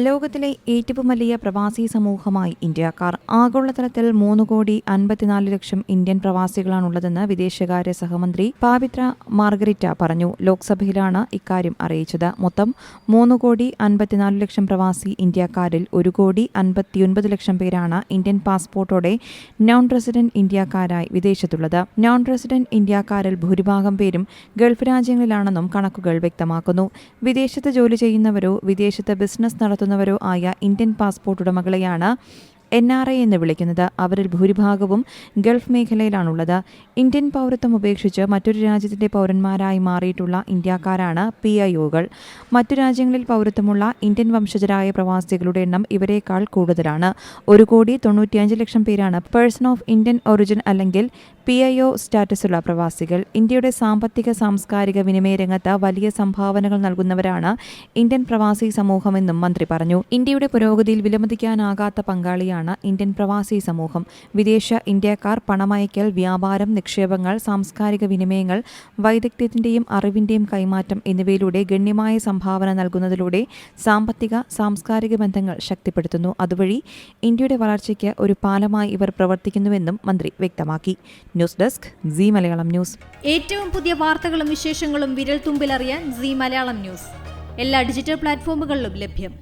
ലോകത്തിലെ ഏറ്റവും വലിയ പ്രവാസി സമൂഹമായി ഇന്ത്യക്കാർ. ആഗോളതലത്തിൽ 3,54,00,000 ഇന്ത്യൻ പ്രവാസികളാണുള്ളതെന്ന് വിദേശകാര്യ സഹമന്ത്രി പാവിത്ര മാർഗരിറ്റ പറഞ്ഞു. ലോക്സഭയിലാണ് ഇക്കാര്യം അറിയിച്ചത്. മൊത്തം 3,54,00,000 പ്രവാസി ഇന്ത്യക്കാരിൽ 1,59,00,000 പേരാണ് ഇന്ത്യൻ പാസ്പോർട്ടോടെ നോൺ റെസിഡന്റ് ഇന്ത്യക്കാരായി വിദേശത്തുള്ളത്. നോൺ റെസിഡന്റ് ഇന്ത്യക്കാരിൽ ഭൂരിഭാഗം പേരും ഗൾഫ് രാജ്യങ്ങളിലാണെന്നും കണക്കുകൾ വ്യക്തമാക്കുന്നു. വിദേശത്ത് ജോലി ചെയ്യുന്നവരോ വിദേശത്ത് ബിസിനസ് നടത്തുന്നവരോ ആയ ഇന്ത്യൻ പാസ്പോർട്ട് ഉടമകളെയാണ് NRI എന്ന് വിളിക്കുന്നത്. അവരിൽ ഭൂരിഭാഗവും ഗൾഫ് മേഖലയിലാണുള്ളത്. ഇന്ത്യൻ പൗരത്വം ഉപേക്ഷിച്ച് മറ്റൊരു രാജ്യത്തിന്റെ പൗരന്മാരായി മാറിയിട്ടുള്ള ഇന്ത്യക്കാരാണ് PIOകൾ. മറ്റു രാജ്യങ്ങളിൽ പൗരത്വമുള്ള ഇന്ത്യൻ വംശജരായ പ്രവാസികളുടെ എണ്ണം ഇവരേക്കാൾ കൂടുതലാണ്. 1,95,00,000 പേരാണ് പേഴ്സൺ ഓഫ് ഇന്ത്യൻ ഒറിജിൻ അല്ലെങ്കിൽ PIO സ്റ്റാറ്റസുള്ള പ്രവാസികൾ. ഇന്ത്യയുടെ സാമ്പത്തിക സാംസ്കാരിക വിനിമയ രംഗത്ത് വലിയ സംഭാവനകൾ നൽകുന്നവരാണ് ഇന്ത്യൻ പ്രവാസി സമൂഹമെന്നും മന്ത്രി പറഞ്ഞു. ഇന്ത്യയുടെ പുരോഗതിയിൽ വിലമതിക്കാനാകാത്ത പങ്കാളിയാണ് ഇന്ത്യൻ പ്രവാസി സമൂഹം. വിദേശ ഇന്ത്യക്കാർ പണമയക്കൽ, വ്യാപാരം, നിക്ഷേപങ്ങൾ, സാംസ്കാരിക വിനിമയങ്ങൾ, വൈദഗ്ധ്യത്തിന്റെയും അറിവിന്റെയും കൈമാറ്റം എന്നിവയിലൂടെ ഗണ്യമായ സംഭാവന നൽകുന്നതിലൂടെ സാമ്പത്തിക സാംസ്കാരിക ബന്ധങ്ങൾ ശക്തിപ്പെടുത്തുന്നു. അതുവഴി ഇന്ത്യയുടെ വളർച്ചയ്ക്ക് ഒരു പാലമായി ഇവർ പ്രവർത്തിക്കുന്നുവെന്നും മന്ത്രി വ്യക്തമാക്കി. News desk Zee Malayalam news. ഏറ്റവും പുതിയ വാർത്തകളും വിശേഷങ്ങളും വിരൽ തുമ്പിലറിയാൻ സീ മലയാളം ന്യൂസ് എല്ലാ ഡിജിറ്റൽ പ്ലാറ്റ്ഫോമുകളിലും ലഭ്യം.